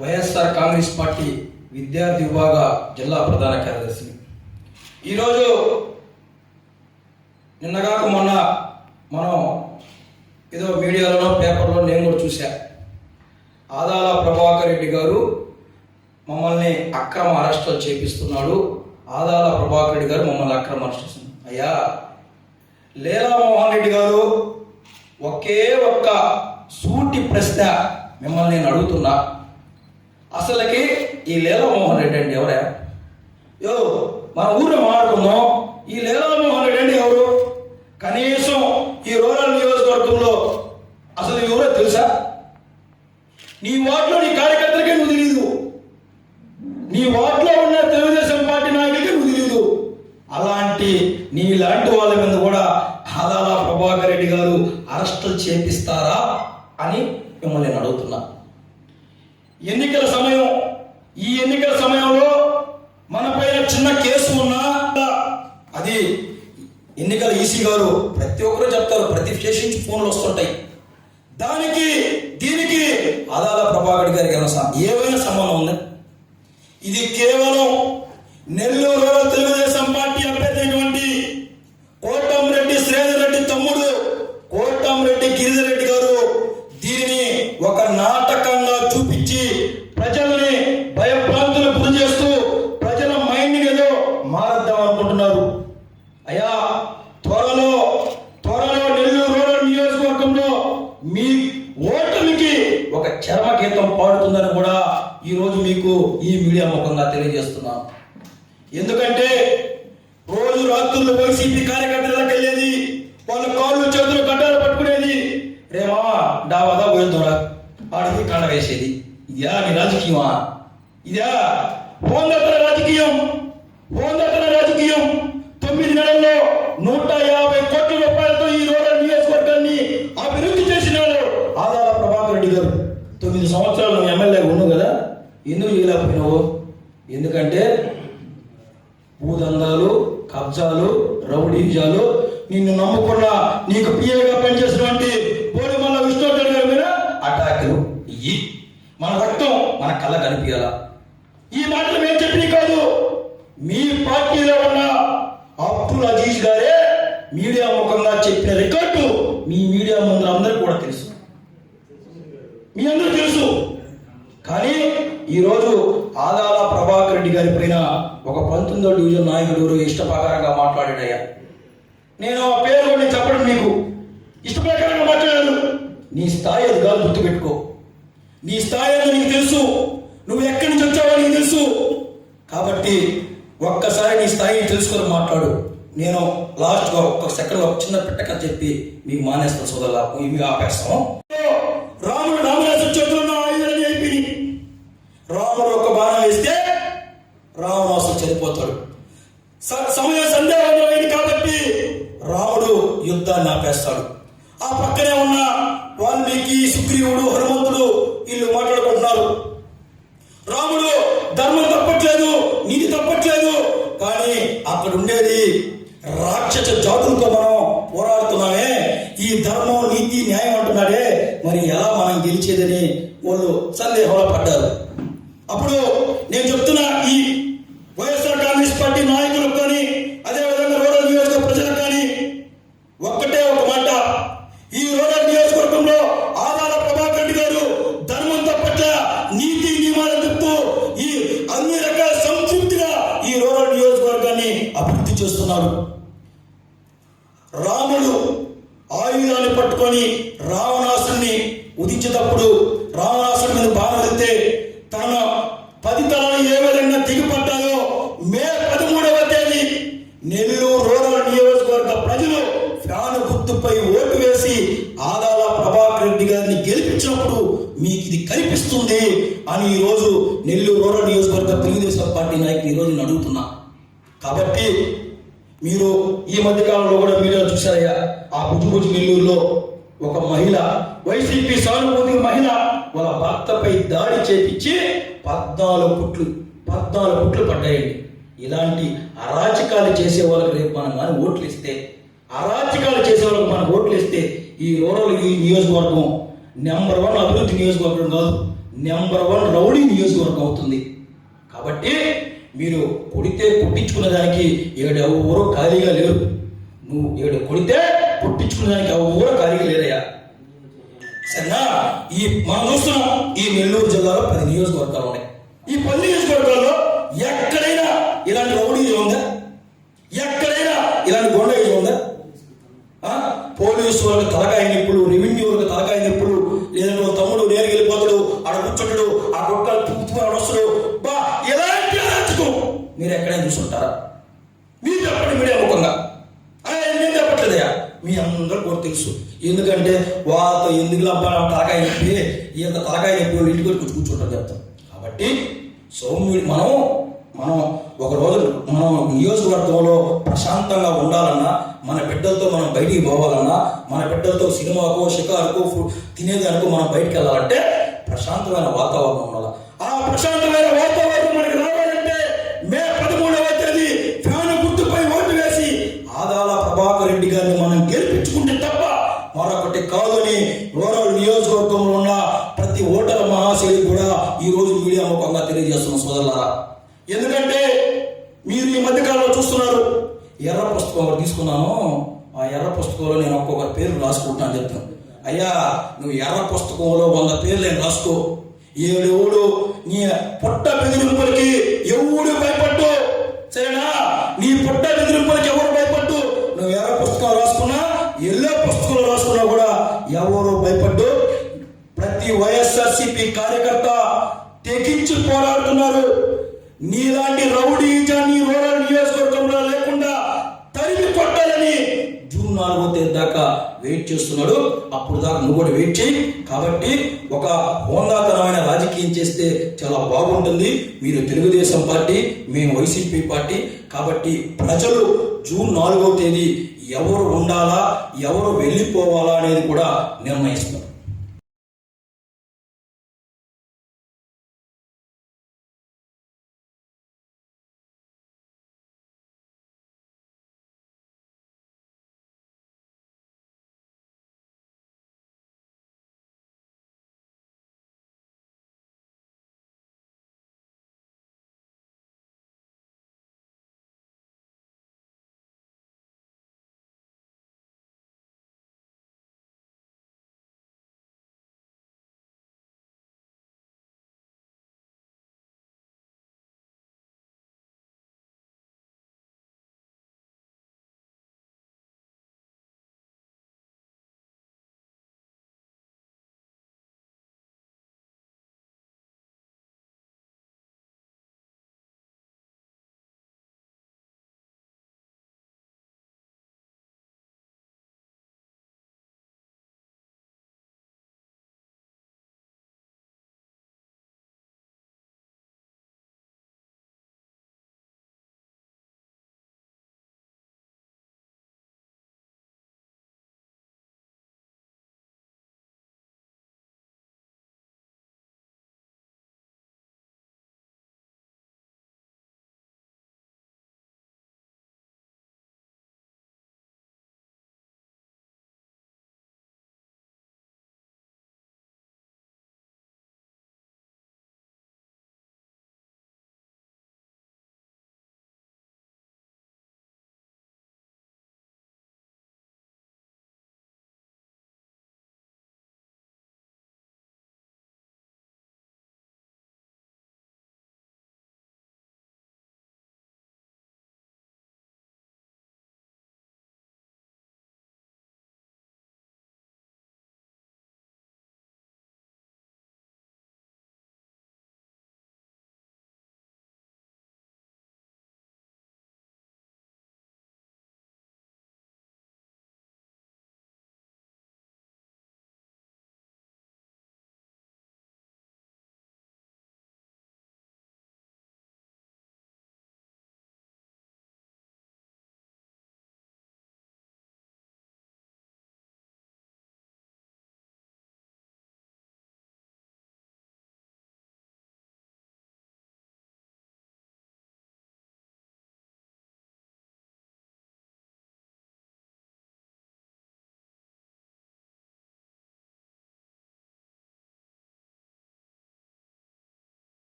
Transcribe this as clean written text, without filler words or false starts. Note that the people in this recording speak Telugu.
వైఎస్ఆర్ కాంగ్రెస్ పార్టీ విద్యార్థి విభాగ జిల్లా ప్రధాన కార్యదర్శి. ఈరోజు నిన్నగాక మొన్న మనం ఏదో మీడియాలో పేపర్లో నేను కూడా చూసా, ఆదాల ప్రభాకర్ రెడ్డి గారు మమ్మల్ని అక్రమ అరెస్టులు చేపిస్తున్నాడు, ఆదాల ప్రభాకర్ రెడ్డి గారు మమ్మల్ని అక్రమ అరెస్ట్ చేస్తున్నారు. అయ్యా, లీలా మోహన్ రెడ్డి గారు ఒకే ఒక్క సూటి ప్రశ్న మిమ్మల్ని నేను అడుగుతున్నా, అసలుకి ఈ లీలా మోహన్ రెడ్డి అంటే ఎవరా? మన ఊరిలో మాట్లాడుకుందాం, ఈ లీలా మోహన్ రెడ్డి అంటే ఎవరు? కనీసం ఈ రూరల్ నియోజకవర్గంలో అసలు ఎవరో తెలుసా? నీ వార్డులో నీ కార్యకర్తలకే నువ్వు తెలియదు, నీ వార్డులో ఉన్న తెలుగుదేశం పార్టీ నాయకులకే నువ్వు తెలియదు. అలాంటి నీలాంటి వాళ్ళ మీద కూడా ఆదాల ప్రభాకర్ రెడ్డి గారు అరెస్టులు చేపిస్తారా అని మిమ్మల్ని నేను అడుగుతున్నా. ఎన్నికల సమయం, ఈ ఎన్నికల సమయంలో మన పైన చిన్న కేసు ఉన్నా అది ఎన్నికల ఈసీ గారు ప్రతి ఒక్కరూ చెప్తారు, ప్రతి స్టేషన్ నుంచి ఫోన్లు వస్తుంటాయి. దానికి దీనికి ఆదాల ప్రభాకర్ గారికి ఏమైనా సంబంధం ఉందా? ఇది కేవలం నెల్లూరు తెలుగుదేశం పార్టీ అభ్యర్థి అయినటువంటి కోటంరెడ్డి శ్రీధర్ రెడ్డి తమ్ముడు కోటంరెడ్డి గిరిధర్ రెడ్డి గారు దీనిని ఒక నాటకంగా చూపించి ప్రజల్ని భయభ్రాంతులకు గురి చేస్తూ ప్రజల మైండ్ ఏదో మారుద్దాం అనుకుంటున్నారు. అయ్యా, త్వరలో నెల్లూరు రూరల్ నియోజకవర్గంలో మీ ఓటమికి ఒక చరమ గీతం పాడుతుందని కూడా ఈరోజు మీకు ఈ మీడియా ముఖంగా తెలియజేస్తున్నాను. ఎందుకంటే రోజు రాత్రులు వైసీపీ కార్యకర్తలకు వెళ్ళేది, వాళ్ళ కాళ్ళు చేతులు గడ్డాలు పట్టుకునేది, రేమా డావాదా పోయిందోరా ఆడికి కండ వేసేది. ఇదా నీ రాజకీయమా? ఇదా హోందత్తన రాజకీయం? 9 నెలల్లో 150 కోట్ల రూపాయలతో ఈ రూరల్ నియోజకవర్గాన్ని అభివృద్ధి చేసినాడు ఆదాల ప్రభాకర్ రెడ్డి గారు. 9 సంవత్సరాలు నువ్వు ఎమ్మెల్యేగా ఉన్నావు కదా, ఎందుకు చేయలేకపోయినావు? ఎందుకంటే భూదందాలు, కబ్జాలు, రౌడీజాలు, నిన్ను నమ్ముకున్న నీకు పిఏగా పనిచేసినటువంటి పోలిమల్ల విష్ణువర్ధన్ గారి మీద అటాకులు ఇయ్యి మన రక్తం మన కళ్ళ కనిపించాల. ఈ మాటలు మేము చెప్పి కాదు, మీ పార్టీలో ఉన్న అబ్దుల్ అజీజ్ గారే మీడియా ముఖంగా చెప్పిన రికార్డు మీ మీడియా ముందు అందరికీ కూడా తెలుసు, మీ అందరూ తెలుసు. కానీ ఈరోజు ఆదాల ప్రభాకర్ రెడ్డి గారి పైన ఒక 19వ డివిజన్ నాయకుడు ఇష్టప్రకారంగా మాట్లాడాడయ్యా. నేను ఆ పేరు కూడా చెప్పడం మీకు ఇష్టప్రకారంగా మాట్లాడాను. నీ స్థాయి అది కాదు, గుర్తుపెట్టుకో. నీ స్థాయి అని నీకు తెలుసు, నువ్వు ఎక్కడి నుంచి వచ్చావో నీకు తెలుసు. కాబట్టి ఒక్కసారి నీ స్థాయిని తెలుసుకొని మాట్లాడు. నేను లాస్ట్గా ఒక్క సెకండ్ ఒక చిన్న పెట్టక చెప్పి మీకు మానేస్తాను సోదరులా, మీకు ఆపేస్తాం. రాముడు రామరాజు చేతుల్లో ఆయుధాన్ని అయిపోయి రాముడు ఒక బాణం వేస్తే రావణాసుడు చనిపోతాడు. సమయం సందేహమైంది కాబట్టి రాముడు యుద్ధాన్ని ఆపేస్తాడు. ఆ పక్కనే ఉన్న వాల్మీకి, సుగ్రీవుడు, హనుమంతుడు వీళ్ళు మాట్లాడుకుంటున్నారు. రాముడు ధర్మం తప్పట్లేదు, నీతి తప్పట్లేదు, కానీ అక్కడ ఉండేది రాక్షస జాతులతో మనం పోరాడుతున్నామే, ఈ ధర్మం నీతి న్యాయం అంటున్నాడే, మరి ఎలా మనం గెలిచేదని వాళ్ళు సందేహంలో పడ్డారు. అప్పుడు నేను చెప్తున్నా, ఈ వైఎస్ఆర్ కాంగ్రెస్ పార్టీ నాయకులకు కానీ అదేవిధంగా రూరల్ నియోజకవర్గ ప్రజలకు కానీ ఒక్కటే ఒక మాట, ఈ రూరల్ నియోజకవర్గంలో ఆదాల ప్రభాకర్ రెడ్డి గారు ధర్మం తప్పట్ల, నీతి నియమాలు చెప్తూ ఈ అన్ని రకాల సంతృప్తిగా ఈ రూరల్ నియోజకవర్గాన్ని అభివృద్ధి చేస్తున్నాడు. రాముడు ఆయుధాన్ని పట్టుకొని రావణాసుని ఉదించేటప్పుడు రావణాసుడి మీద బాణం వెళ్తే తన 10 తలలు ఏ విధంగా దిగిపడ్డాయో మే 13వ తేదీ నెల్లూరు రూరల్ నియోజకవర్గ ప్రజలు ఫ్యాను గుర్తుపై ఓటు వేసి ఆదాల ప్రభాకర్ రెడ్డి గారిని గెలిపించినప్పుడు మీకు ఇది కనిపిస్తుంది అని ఈరోజు నెల్లూరు రూరల్ నియోజకవర్గ తెలుగుదేశం పార్టీ నాయకులు ఈరోజు అడుగుతున్నా. కాబట్టి మీరు ఈ మధ్యకాలంలో కూడా మీడియా చూశారయ్యా, ఆ బుజ్జుబుజ్జు నెల్లూరులో ఒక మహిళ, వైసీపీ సానుభూతి మహిళ, వాళ్ళ భర్తపై దాడి చేపించి 14 కుట్లు పడ్డాయండి. ఇలాంటి అరాచకాలు చేసే వాళ్ళకి రేపు మనం కానీ ఓట్లు ఇస్తే అరాచకాలు చేసే వాళ్ళకి మనకు ఓట్లు ఇస్తే ఈ రూరల్ ఈ నియోజకవర్గం నెంబర్ 1 అభివృద్ధి నియోజకవర్గం కాదు, నెంబర్ 1 రౌడీ నియోజకవర్గం అవుతుంది. కాబట్టి మీరు కొడితే పుట్టించుకునే దానికి ఎవరో ఖాళీగా లేరు. నువ్వు కొడితే పుట్టించుకునే దానికి ఎవరో ఖాళీగా లేరయ్యా. సరేనా? మనం చూస్తున్నాం ఈ నెల్లూరు జిల్లాలో 10 నియోజకవర్గాలు ఉన్నాయి. ఈ 10 నియోజకవర్గాల్లో ఎక్కడైనా ఇలాంటి రౌడీజం ఉందా? ఎక్కడైనా ఇలాంటి గొండయిజం ఉందా? పోలీసు వాళ్ళకి తలకాయ నిప్పులు, రెవెన్యూ వాళ్ళకి తలకాయ నిప్పులు, లేదంటే తమ్ముడు నేరు వెళ్ళిపోతాడు, ఆడ కూర్చుంటాడు, ఆ గొట్టాలు పువ్వు వస్తాడు. బా ఎలాంటి అరాచకం మీరు ఎక్కడైనా చూసుంటారా? మీరు చెప్పండి మీడియా ముఖంగా. నేను చెప్పట్లేదయ్యా, మీ అందరూ కూడా తెలుసు. ఎందుకంటే వాళ్ళతో ఎందుకు తలకాయ నొప్పి, ఇంత తలకాయ నొప్పి వాళ్ళు ఇంటికి వచ్చి కూర్చుంటారు చెప్తాం. కాబట్టి సౌమ్యుడు మనం ఒకరోజు మనం నియోజకవర్గంలో ప్రశాంతంగా ఉండాలన్నా, మన బిడ్డలతో మనం బయటికి పోవాలన్నా, మన బిడ్డలతో సినిమాకో షికారుకో తినేదానికో మనం బయటికి వెళ్ళాలంటే ప్రశాంతమైన వాతావరణం ఉండాలి. ఆ ప్రశాంతమైన వాతావరణం మనకి రావాలంటే మే 13వ తేదీ ఫ్యాన్ గుర్తుపై ఓటు వేసి ఆదాల ప్రభాకర్ రెడ్డి గారిని మనం గెలిపించుకుంటే తప్ప మరొకటి కాదని రూరల్ నియోజకవర్గంలో ఉన్న ప్రతి ఓటరు మహాశైలికి కూడా ఈ రోజు మీడియా ముఖంగా తెలియజేస్తున్న సోదరులారా. ఎందుకంటే మీరు ఈ మధ్యకాలంలో చూస్తున్నారు, ఎర్ర పుస్తకం ఒకటి తీసుకున్నాను. ఆ ఎర్ర పుస్తకంలో నేను ఒక్కొక్క పేరు రాసుకుంటాను చెప్తాను. అయ్యా, నువ్వు ఎర్ర పుస్తకంలో 100 పేర్లు నేను రాసుకో. ఎవడు నీ పొట్ట బెదిరింపులకి ఎవడు భయపడ్డు, సరేనా? నీ పొట్ట బెదిరింపులకి ఎవరు భయపడ్డు. నువ్వు ఎర్ర పుస్తకం రాసుకున్నా, ఎల్లో పుస్తకంలో రాసుకున్నా కూడా ఎవరు భయపడ్డు. ప్రతి వైఎస్ఆర్సీపీ కార్యకర్త తెగించి పోరాడుతున్నారు. నీలాంటి రౌడీజాన్ని రూరల్ నియోజకవర్గంలో లేకుండా తరిమి కొట్టాలని జూన్ 4వ తేదీ దాకా వెయిట్ చేస్తున్నాడు. అప్పుడు దాకా నువ్వు కూడా వెయిట్ చేయి. కాబట్టి ఒక హోందాతనమైన రాజకీయం చేస్తే చాలా బాగుంటుంది. మీరు తెలుగుదేశం పార్టీ, మేము వైసీపీ పార్టీ. కాబట్టి ప్రజలు జూన్ 4వ తేదీ ఎవరు ఉండాలా, ఎవరు వెళ్ళిపోవాలా అనేది కూడా నిర్ణయిస్తున్నారు.